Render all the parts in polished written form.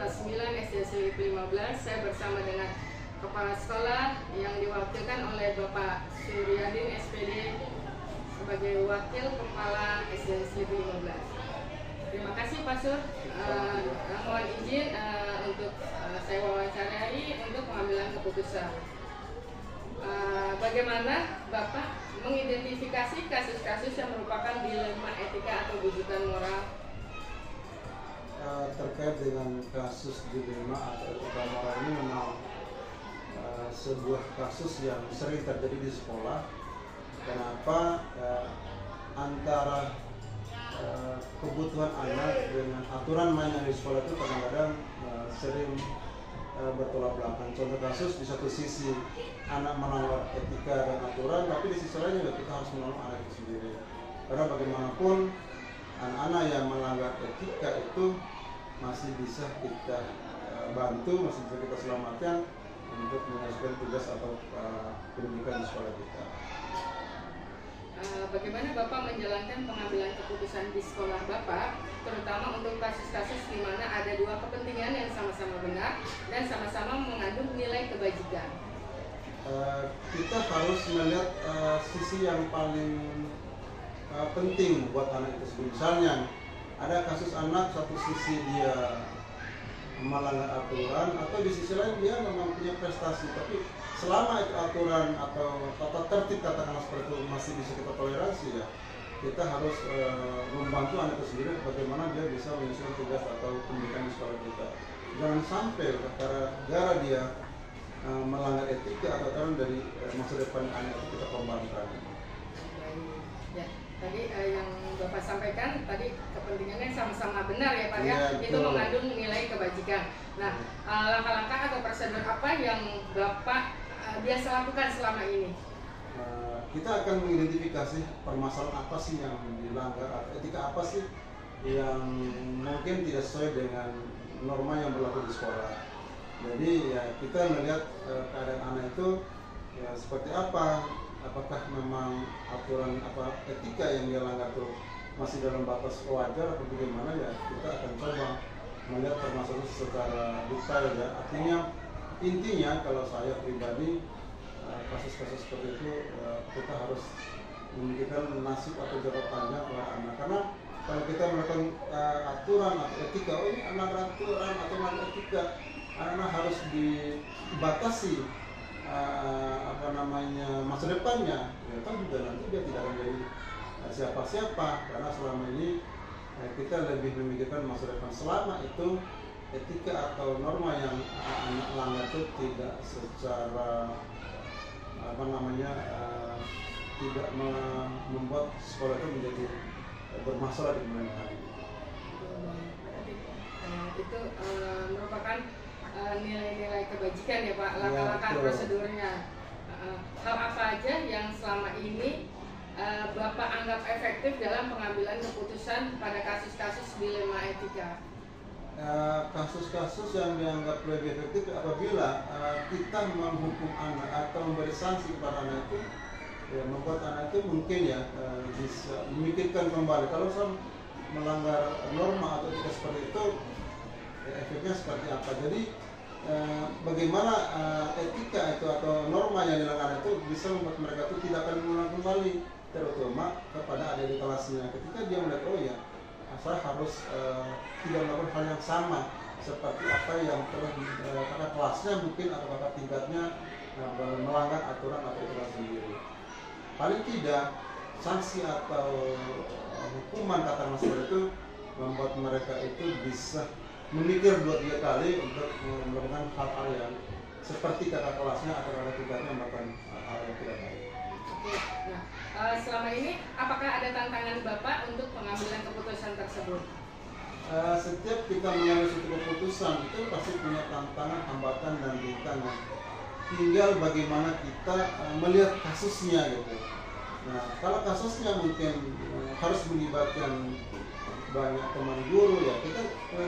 kelas 9 SD Selip 15. Saya bersama dengan kepala sekolah yang diwakilkan oleh Bapak Suryadin SPD sebagai wakil kepala SD Selip 15. Terima kasih Pak Sur. Mohon izin untuk saya wawancarai untuk pengambilan keputusan. Bagaimana Bapak mengidentifikasi kasus-kasus yang merupakan dilema etika atau bujukan moral? Terkait dengan kasus dilema atau etika moral ini memang sebuah kasus yang sering terjadi di sekolah. Kenapa? Antara kebutuhan anak dengan aturan main di sekolah itu kadang-kadang sering bertolak belakang. Contoh kasus, di satu sisi anak melanggar etika dan aturan, tapi di sisi lain juga kita harus menolong anak itu sendiri. Karena bagaimanapun anak-anak yang melanggar etika itu masih bisa kita bantu, masih bisa kita selamatkan untuk menyelesaikan tugas atau pendidikan di sekolah kita. Bagaimana Bapak menjalankan pengambilan keputusan di sekolah Bapak, terutama untuk kasus-kasus di mana ada dua kepentingan yang sama-sama benar dan sama-sama mengandung nilai kebajikan? Kita harus melihat sisi yang paling penting buat anak itu sendiri. Misalnya, ada kasus anak satu sisi dia melanggar aturan, atau di sisi lain dia memang punya prestasi, tapi selama itu aturan atau tata tertib katakanlah seperti itu masih bisa kita toleransi, ya kita harus membantu anak itu sendiri bagaimana dia bisa menyelesaikan tugas atau pendidikan di sekolah kita. Jangan sampai gara-gara dia melanggar etika atau aturan dari masa depan anak itu kita korbankan. Ya, tadi yang Bapak sampaikan tadi kepentingannya sama-sama benar ya Pak ya, itu mengandung nilai kebajikan. Nah, langkah-langkah atau prosedur apa yang Bapak biasa lakukan selama ini? Kita akan mengidentifikasi permasalahan apa sih yang dilanggar, atau etika apa sih yang mungkin tidak sesuai dengan norma yang berlaku di sekolah. Jadi ya kita melihat keadaan anak itu ya seperti apa, apakah memang aturan apa etika yang dia langgar itu masih dalam batas wajar atau bagaimana, ya kita akan coba melihat permasalahan secara detail ya. Artinya intinya kalau saya pribadi kasus-kasus seperti itu kita harus memikirkan nasib atau jangka panjang kepada anak, karena kalau kita melakukan aturan atau etika, oh ini anak aturan atau anak etika, anak harus dibatasi masa depannya, ya kan juga nanti dia tidak akan jadi siapa-siapa, karena selama ini kita lebih memikirkan masa depan. Selama itu etika atau norma yang anak langgar itu tidak secara tidak membuat sekolah itu menjadi bermasalah di kemudian hari. Itu merupakan nilai-nilai kebajikan ya Pak, langkah-langkah prosedurnya. Hal apa aja yang selama ini Bapak anggap efektif dalam pengambilan keputusan pada kasus-kasus dilema etika? Kasus-kasus yang dianggap lebih efektif apabila kita menghukum anak atau memberi sanksi kepada anak itu, ya membuat anak itu mungkin ya bisa memikirkan kembali kalau saya melanggar norma atau etika seperti itu, ya, efeknya seperti apa. Jadi bagaimana etika itu atau norma yang dilanggar itu bisa membuat mereka itu tidak akan mengulang kembali, terutama kepada adik di kelasnya. Ketika dia melihat, oh ya saya harus tidak melakukan hal yang sama seperti apa yang telah kakak kelasnya mungkin atau kakak tingkatnya melanggar aturan atau etika sendiri. Paling tidak sanksi atau hukuman katakanlah seperti itu membuat mereka itu bisa memikir 2-3 kali untuk melakukan hal-hal yang seperti kakak kelasnya atau kakak tingkatnya melakukan hal yang tidak baik. Nah, selama ini apakah ada tantangan Bapak untuk pengambilan keputusan tersebut? Setiap kita mengambil suatu keputusan itu pasti punya tantangan, hambatan, dan rintangan. Tinggal bagaimana kita melihat kasusnya gitu. Nah, kalau kasusnya mungkin harus melibatkan banyak teman guru, ya kita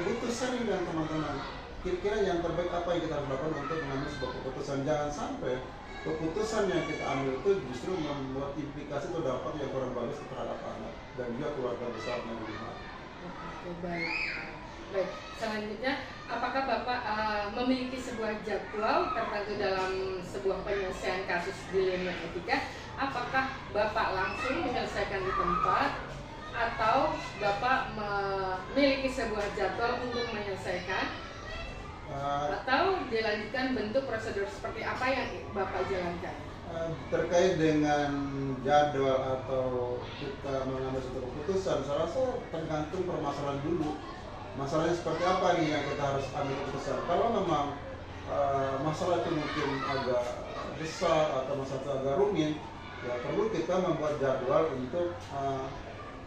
butuh sharing dengan teman-teman. Kira-kira yang terbaik apa yang kita harus lakukan untuk mengambil sebuah keputusan. Jangan sampai keputusan yang kita ambil itu justru membuat implikasi atau dampak yang kurang bagus terhadap anak dan juga keluarga besarnya di rumah. Oke, baik. Baik, selanjutnya apakah Bapak memiliki sebuah jadwal tertentu dalam sebuah penyelesaian kasus dilema etika? Apakah Bapak langsung menyelesaikan di tempat atau Bapak memiliki sebuah jadwal untuk menyelesaikan atau dilanjutkan bentuk prosedur seperti apa yang Bapak jalankan? Terkait dengan jadwal atau kita mengambil suatu keputusan, saya rasa tergantung permasalahan dulu. Masalahnya seperti apa nih yang kita harus ambil keputusan. Kalau memang masalah itu mungkin agak besar atau masalah itu agak rumit, ya perlu kita membuat jadwal untuk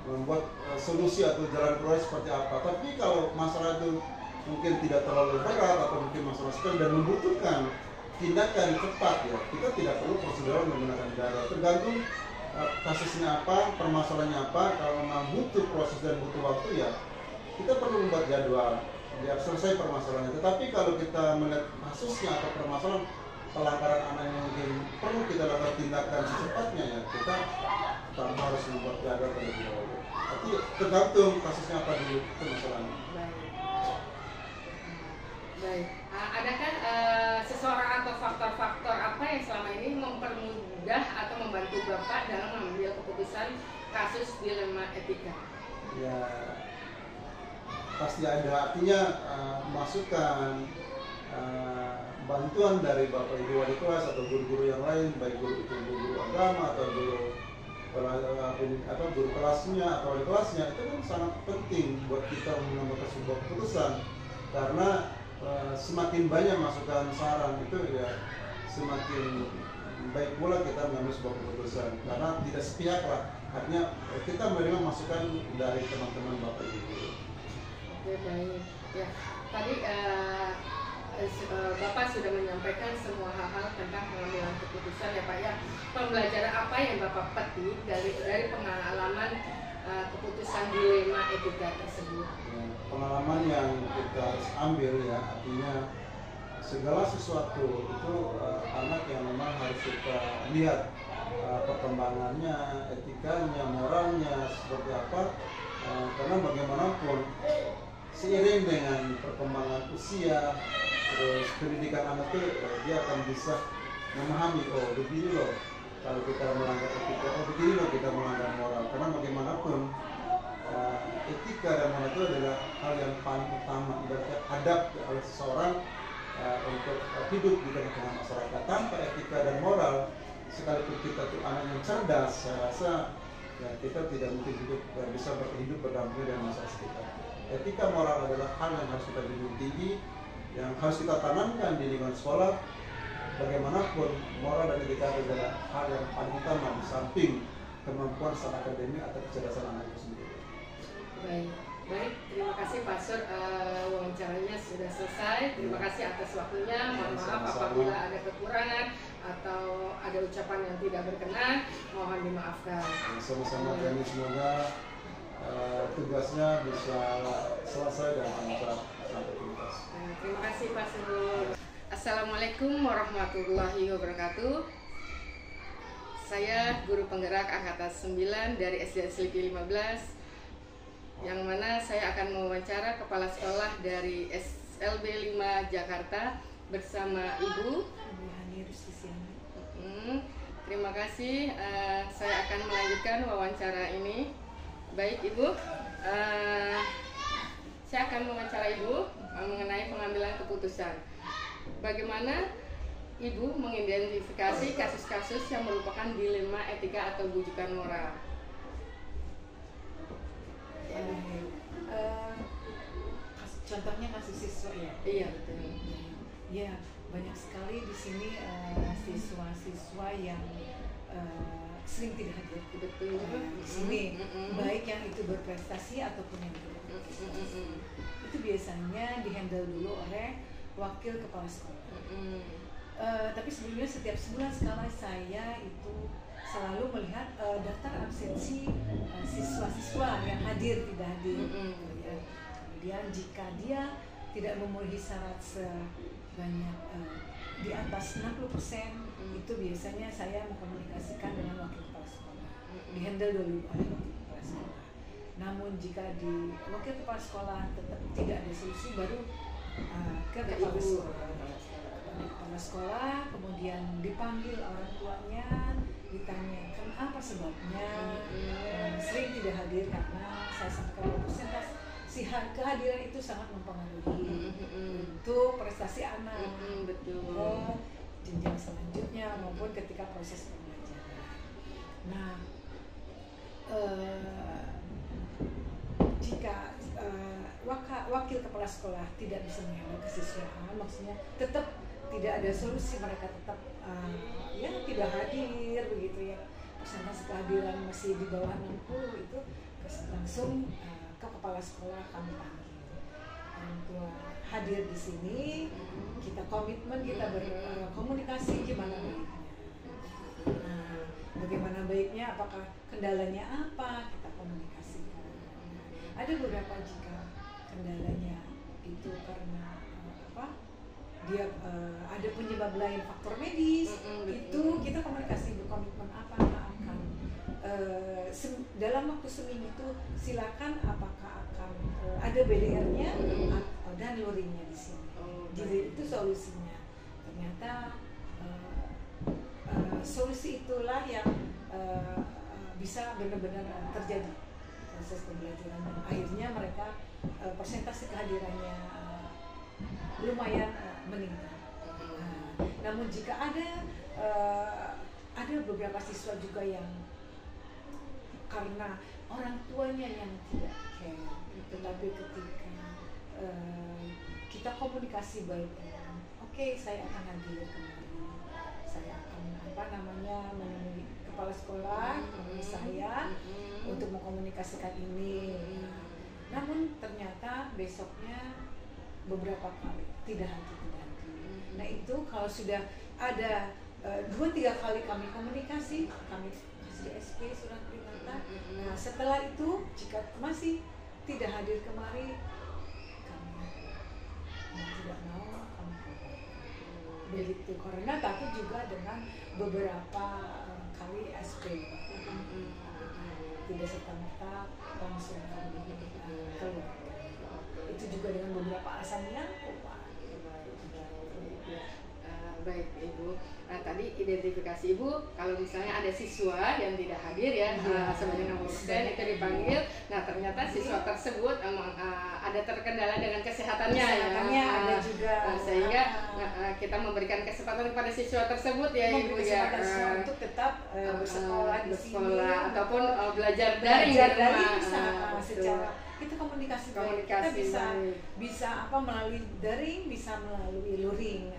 membuat solusi atau jalan keluar seperti apa. Tapi kalau masalah itu mungkin tidak terlalu berat atau mungkin masalah sekali dan membutuhkan tindakan cepat, ya kita tidak perlu prosedural menggunakan jadwal. Tergantung kasusnya apa, permasalahannya apa. Kalau memang butuh proses dan butuh waktu, ya kita perlu membuat jadwal biar selesai permasalahannya. Tetapi kalau kita melihat kasusnya atau permasalahan pelanggaran anak yang mungkin perlu kita lakukan tindakan secepatnya, ya kita tanpa harus membuat jadwal terlebih dahulu. Tapi tergantung kasusnya apa dulu, itu masalahnya. Baik. Adakah seseorang atau faktor-faktor apa yang selama ini mempermudah atau membantu Bapak dalam mengambil keputusan kasus dilema etika? Ya, pasti ada, artinya masukan bantuan dari Bapak Ibu wali kelas atau guru-guru yang lain, baik guru itu guru agama atau guru kelasnya atau wali kelasnya, itu kan sangat penting buat kita mengambil sebuah keputusan. Karena semakin banyak masukan saran itu, ya semakin baik pula kita mengambil sebuah keputusan, karena tidak sepihak lah. Artinya kita menerima masukan dari teman-teman Bapak Ibu. Oke, baik. Ya, tadi Bapak sudah menyampaikan semua hal-hal tentang pengambilan keputusan, ya Pak ya. Pembelajaran apa yang Bapak petik dari pengalaman keputusan dilema etika tersebut? Pengalaman yang kita harus ambil, ya artinya segala sesuatu itu anak yang memang harus kita lihat perkembangannya, etikanya, moralnya seperti apa, karena bagaimanapun seiring dengan perkembangan usia, terus pendidikan anak itu dia akan bisa memahami, oh begini loh kalau kita melanggar etika, oh begini loh kita melanggar moral. Karena bagaimanapun etika dan moral itu adalah hal yang paling utama, ibaratnya adab oleh seseorang untuk hidup di tengah-tengah masyarakat. Tanpa etika dan moral, sekalipun kita itu anak yang cerdas, saya rasa ya kita tidak mungkin bisa hidup berdampingan dengan masyarakat sekitar. Etika moral adalah hal yang harus kita junjung tinggi, yang harus kita tanamkan di lingkungan sekolah. Bagaimanapun moral dan etika adalah hal yang paling utama di samping kemampuan secara akademik atau kecerdasan anak itu sendiri. Baik, terima kasih Pak Sur, wawancaranya sudah selesai. Terima kasih atas waktunya. Mohon maaf apabila ada kekurangan atau ada ucapan yang tidak berkenan, mohon dimaafkan. Sama-sama, dan semoga tugasnya bisa selesai dan lancar sampai tuntas. Terima kasih Pak Sur. Assalamualaikum warahmatullahi wabarakatuh. Saya guru penggerak angkatan 9 dari SD Selipi 15, yang mana saya akan mewawancara kepala sekolah dari SLB 5 Jakarta bersama Ibu Terima kasih, saya akan melanjutkan wawancara ini. Baik Ibu, saya akan mewawancara Ibu mengenai pengambilan keputusan. Bagaimana Ibu mengidentifikasi kasus-kasus yang merupakan dilema etika atau bujukan moral? Contohnya kasus siswa ya? Iya betul. Ya, banyak sekali di sini siswa-siswa yang sering tidak hadir. Betul. Di sini baik yang itu berprestasi ataupun yang tidak berprestasi. Itu biasanya dihandle dulu oleh wakil kepala sekolah. Tapi sebelumnya setiap sebulan sekali saya itu selalu melihat daftar absensi siswa-siswa yang hadir tidak hadir. Ya. Kemudian jika dia tidak memenuhi syarat sebanyak di atas 60%, itu biasanya saya mengkomunikasikan dengan wakil kepala sekolah. Dihandle dulu oleh wakil kepala sekolah. Namun jika di wakil kepala sekolah tetap tidak ada solusi, baru ke kepala sekolah. Kepala sekolah kemudian dipanggil orang tuanya, ditanya apa sebabnya sering tidak hadir, karena saya sampaikan persentase kehadiran itu sangat mempengaruhi untuk prestasi anak, jenjang selanjutnya maupun ketika proses pembelajaran. Nah, jika wakil kepala sekolah tidak bisa menghadiri kesiswaan, maksudnya tetap tidak ada solusi, mereka tetap tidak hadir begitu ya, persentase kehadiran masih di bawah 60, itu langsung ke kepala sekolah kami panggil. Orang tua hadir di sini, kita komitmen, kita berkomunikasi gimana baiknya. Nah, bagaimana baiknya, apakah kendalanya apa, kita komunikasikan. Ada beberapa jika kendalanya itu karena dia ada penyebab lain, faktor medis, itu kita komunikasi, berkomitmen apa akan dalam waktu seminggu itu silakan apakah akan ada BDR-nya dan luringnya di sini. Jadi itu solusinya. Ternyata solusi itulah yang bisa benar-benar terjadi proses pembelajaran, dan akhirnya mereka persentase kehadirannya lumayan meningkat. Namun jika ada beberapa siswa juga yang karena orang tuanya yang tidak care, tetapi ketika kita komunikasi baik, oke, saya akan hadir kembali, saya akan menemui kepala sekolah, menemui saya untuk mengkomunikasikan ini. Namun ternyata besoknya beberapa kali tidak hadir. Nah itu kalau sudah ada 2-3 kali kami komunikasi, kami kasih SP surat peringatan. Nah setelah itu jika masih tidak hadir kemari, kami tidak mau kami begitu, karena takut juga dengan beberapa kali SP tidak serta-merta langsung kami keluar. Itu juga dengan beberapa alasan yang kuat. Baik Ibu, tadi identifikasi Ibu kalau misalnya ada siswa yang tidak hadir ya, sebanyak 60% itu dipanggil. Nah ternyata siswa tersebut ada terkendala dengan kesehatannya ya, ada juga sehingga kita memberikan kesempatan kepada siswa tersebut ya Ibu ya, untuk tetap bersekolah di sini ataupun belajar daring di rumah. Secara kita komunikasi kita bisa melalui daring, bisa melalui luring.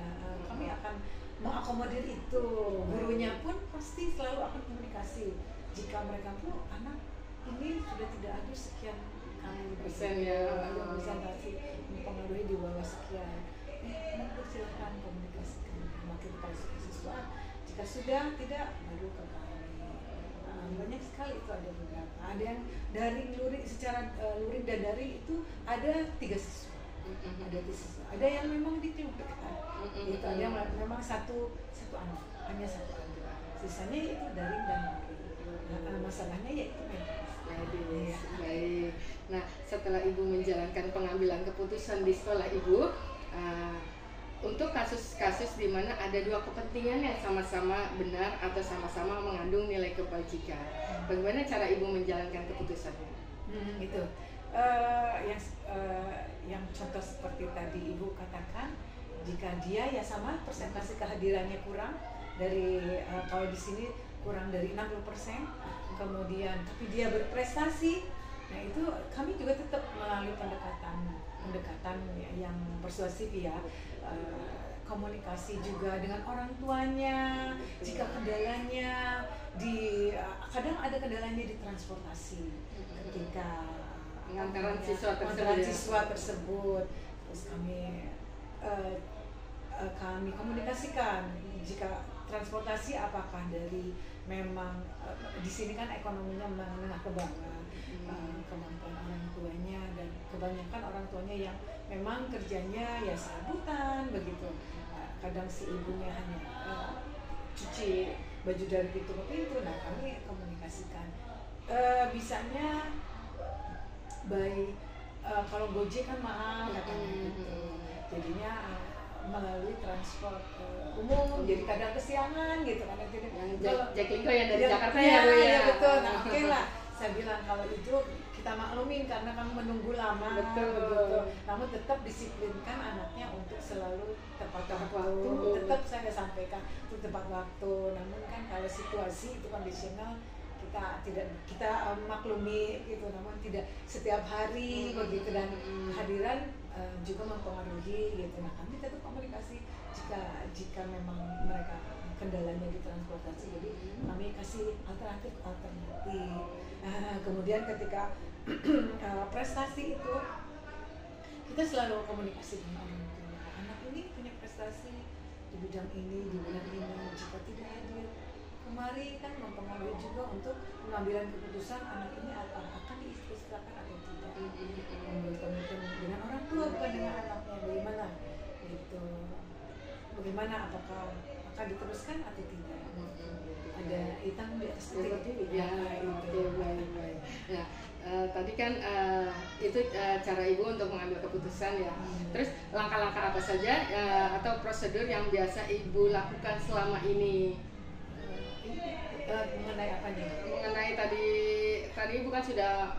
Kami akan mengakomodir itu. Gurunya pun pasti selalu akan komunikasi. Jika mereka pun anak ini sudah tidak ada sekian kali persen ya, presentasi mempengaruhi di bawah sekian, silakan komunikasikan makin kepada siswa. Jika sudah tidak, baru ke kami. Banyak sekali itu, ada beberapa. Ada yang daring luring, secara luring dan daring itu ada 3 siswa. Ada yang memang ditimbulkan, itu ada yang memang satu anak, hanya satu anak. Sisanya itu daring dan luring. Masalahnya yaitu medis. Baik. Nah, setelah Ibu menjalankan pengambilan keputusan di sekolah Ibu, untuk kasus-kasus di mana ada 2 kepentingan yang sama-sama benar atau sama-sama mengandung nilai kebajikan, bagaimana cara Ibu menjalankan keputusannya? Itu yang contoh seperti tadi Ibu katakan, jika dia ya sama persentase kehadirannya kurang dari kalau di sini kurang dari 60%, kemudian tapi dia berprestasi, nah itu kami juga tetap melalui pendekatan yang persuasif ya, komunikasi juga dengan orang tuanya. Jika kendalanya kadang ada kendalanya di transportasi ketika pengantaran siswa tersebut, terus kami komunikasikan jika transportasi apakah dari memang di sini kan ekonominya menengah ke bawah, kemampuan orang tuanya, dan kebanyakan orang tuanya yang memang kerjanya ya serabutan begitu, kadang si ibunya hanya cuci baju dari pintu ke pintu. Nah kami komunikasikan bisanya by kalau Gojek kan mahal katanya gitu. Jadinya melalui transport umum, jadi kadang kesiangan gitu kan. Yang Jaklingko yang dari Jakarta ya, Bu ya. Ya betul. Nah oke lah, saya bilang kalau itu kita maklumin karena kamu menunggu lama. Betul. Namun tetap disiplinkan anaknya untuk selalu tepat waktu. Tetap saya sampaikan untuk tepat waktu. Namun kan kalau situasi itu kondisional, kita maklumi gitu, namun tidak setiap hari begitu, dan kehadiran juga mempengaruhi gitu. Nah kami tetap komunikasi jika memang mereka kendalanya di transportasi, jadi kami kasih alternatif. Kemudian ketika prestasi itu kita selalu komunikasi dengan orang tua. Anak ini punya prestasi di bidang ini, jika tidak hadir kemari kan mempengaruhi juga untuk pengambilan keputusan anak ini akan diistiqrakan atau tidak. Membuat komitmen dengan orang tua bukan dengan anaknya, bagaimana gitu, bagaimana apakah akan diteruskan atau tidak. Ada hitam di atas putih. Ya, baik. Ya, tadi kan itu cara Ibu untuk mengambil keputusan ya. Terus langkah-langkah apa saja atau prosedur yang biasa Ibu lakukan selama ini? Mengenai apa nih? Mengenai tadi Ibu kan sudah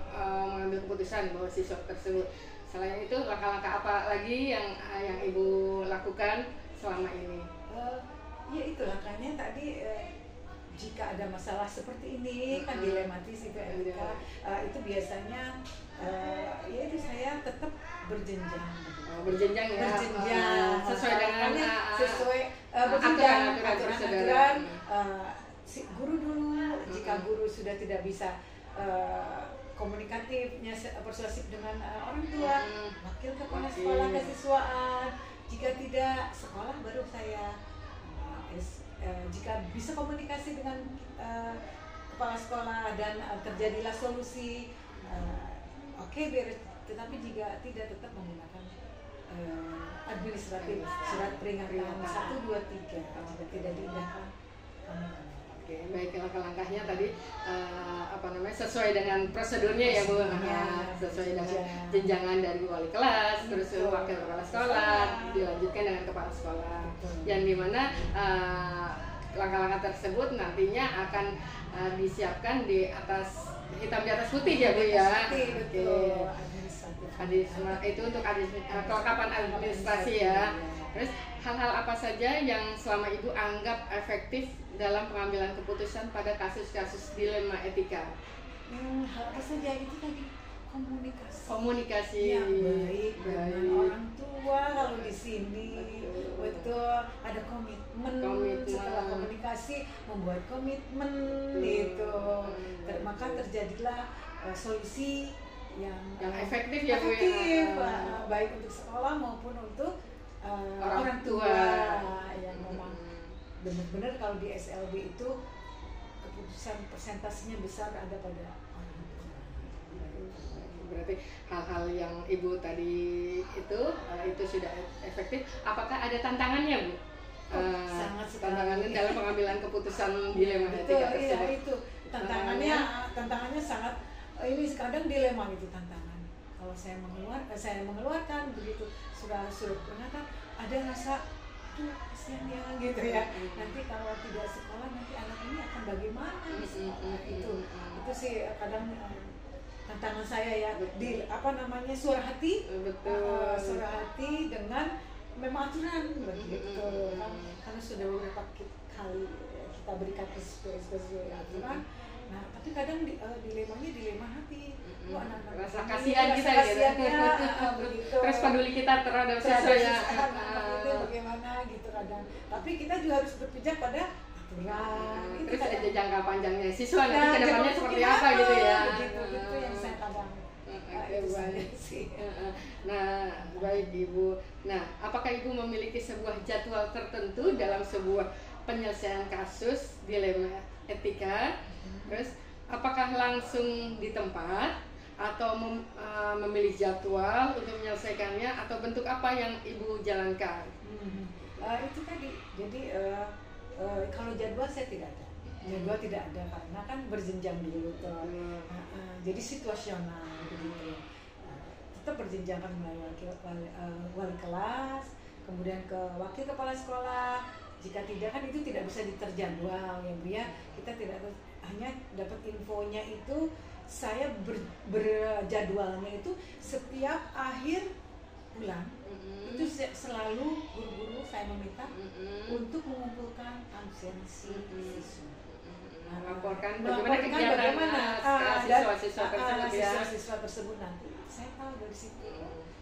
mengambil keputusan bahwa siswa tersebut. Selain itu langkah-langkah apa lagi yang Ibu lakukan selama ini? Ya itu langkahnya tadi. Jika ada masalah seperti ini kan dilematis itu Erika, itu biasanya ya itu saya tetap berjenjang. Berjenjang ya. Sesuai dengan aturan si guru dulu. Jika guru sudah tidak bisa komunikatifnya persuasif dengan orang tua, wakil kepala sekolah kesiswaan. Jika tidak, sekolah baru saya. Jika bisa komunikasi dengan kepala sekolah dan terjadilah solusi, oke, beres. Tetapi jika tidak, tetap menggunakan administratif, surat peringatan 1, 2, 3. Jika tidak diindahkan, Oke, baik, langkah-langkahnya tadi sesuai dengan prosedurnya ya Bu. Sesuai dengan jenjangan dari wali kelas, terus wakil kepala sekolah, dilanjutkan dengan kepala sekolah. Yang dimana langkah-langkah tersebut nantinya akan disiapkan di atas hitam di atas putih ya Bu ya. Itu untuk kelengkapan administrasi ya. Terus hal-hal apa saja yang selama Ibu anggap efektif dalam pengambilan keputusan pada kasus-kasus dilema etika? Hal apa saja itu tadi? Komunikasi yang baik dengan orang tua. Kalau di sini betul ada komitmen. Setelah komunikasi membuat komitmen gitu. Maka terjadilah solusi yang efektif ya Bu ya. Baik untuk sekolah maupun untuk orang tua yang memang benar-benar kalau di SLB itu keputusan persentasenya besar ada pada orang tua. Berarti hal-hal yang Ibu tadi itu sudah efektif. Apakah ada tantangannya Bu? Sangat tantangannya dalam pengambilan keputusan dilema etika tersebut. Iya, itu tantangannya sangat. Ini kadang dilema itu tantangan. Kalau saya mengeluarkan begitu surat peringatan, ada rasa kasihan ya gitu ya. Nanti kalau tidak sekolah nanti anak ini akan bagaimana di sekolah itu sih kadang tantangan saya ya. Di suara hati. Suara hati dengan memang aturan begitu kan, karena sudah beberapa kali kita berikan sesuai aturan. Nah, tapi kadang dilema hati. Anak-anak rasa kasihan kita gitu. Begitu. Terus peduli kita terhadap siswa ya. Itu bagaimana gitu kadang. Tapi kita juga harus berpijak pada aturan. Terus ada jangka panjangnya siswa nanti kedepannya seperti apa gitu ya. Begitu yang saya kadang. Nah, baik Ibu. Nah, apakah Ibu memiliki sebuah jadwal tertentu dalam sebuah penyelesaian kasus dilema etika? Terus apakah langsung di tempat atau memilih jadwal untuk menyelesaikannya atau bentuk apa yang Ibu jalankan? Itu tadi. Jadi kalau jadwal saya tidak ada. Jadwal tidak ada karena kan berjenjang dulu tuh. Jadi situasional begitu. tetap berjenjangkan melalui wali kelas, kemudian ke wakil kepala sekolah. Jika tidak kan itu tidak bisa diterjadwal ya Bu ya. Kita tidak hanya dapat infonya itu, saya berjadwalnya itu setiap akhir bulan. Itu selalu guru-guru saya meminta untuk mengumpulkan absensi siswa. Melaporkan bagaimana kegiatan siswa tersebut nanti. Saya tahu dari situ,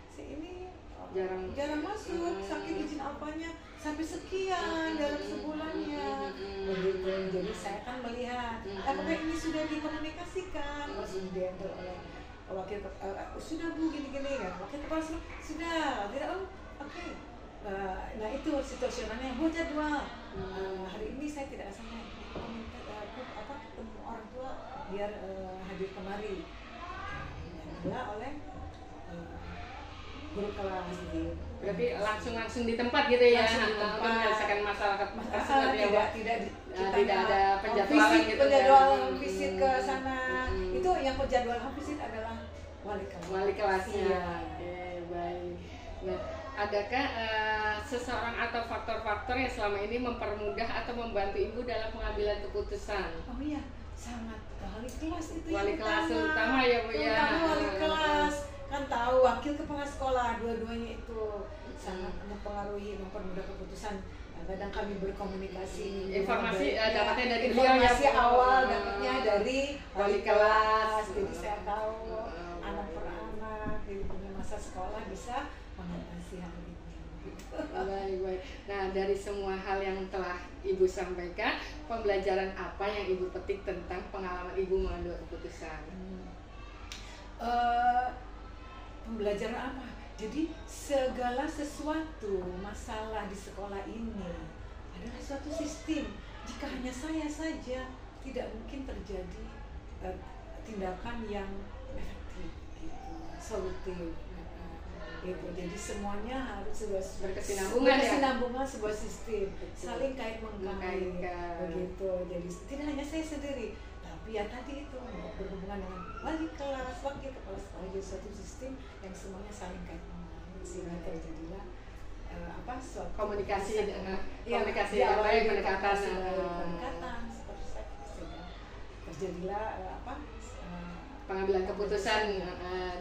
saya ini jarang masuk, sakit izin apanya sampai sekian dalam sebulannya, begitu. Jadi saya kan melihat apakah ini sudah dikomunikasikan, sudah diambil oleh wakil sudah Bu gini-gini ya, wakil kepala sudah tidak oke. Nah itu situasionalnya buat jadwal. Hari ini saya tidak sampai ketemu orang tua biar hadir kemari, adalah oleh guru kelas gitu. Berarti langsung di tempat gitu ya, untuk menyelesaikan masalah tidak ada penjadwalan gitu. Penjadwalan visit ke sana itu yang penjadwalan visit adalah wali kelasnya. Baik. Nah, adakah seseorang atau faktor-faktor yang selama ini mempermudah atau membantu Ibu dalam pengambilan keputusan? Oh iya, sangat wali kelas itu wali kelas utama ya Bu ya. Wali kelas kan tahu, wakil kepala sekolah, dua-duanya itu sangat mempengaruhi, mempermudah keputusan. Kadang kami berkomunikasi, informasi dapatnya dari informasi awal dapatnya dari wali kelas. Jadi saya tahu anak per anak di masa sekolah bisa mengatasi hal ini. Baik. Nah, dari semua hal yang telah Ibu sampaikan, pembelajaran apa yang Ibu petik tentang pengalaman Ibu mengambil keputusan? Pembelajaran apa? Jadi segala sesuatu masalah di sekolah ini adalah suatu sistem. Jika hanya saya saja, tidak mungkin terjadi tindakan yang efektif, gitu, solutif. Gitu. Jadi semuanya harus berkesinambungan, sebuah sistem. Betul. Saling kait mengkait, begitu. Jadi tidak hanya saya sendiri, tapi ya tadi itu berhubungan dengan wali kelas, wakil kepala sekolah, jadi suatu sistem yang semuanya saling kait mengkait sehingga terjadilah suatu komunikasi yang baik, pendekatan seperti saya, sehingga terjadilah pengambilan keputusan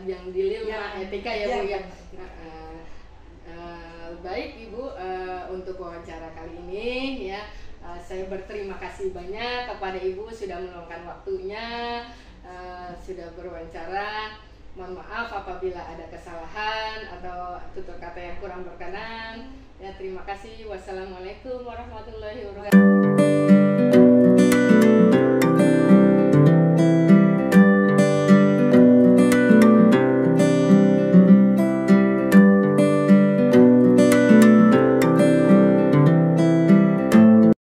yang dilema etika ya Bu ya. Baik Ibu, untuk wawancara kali ini ya, saya berterima kasih banyak kepada Ibu sudah meluangkan waktunya, sudah berwawancara. Mohon maaf apabila ada kesalahan atau tutur kata yang kurang berkenan. Ya, terima kasih. Wassalamualaikum warahmatullahi wabarakatuh.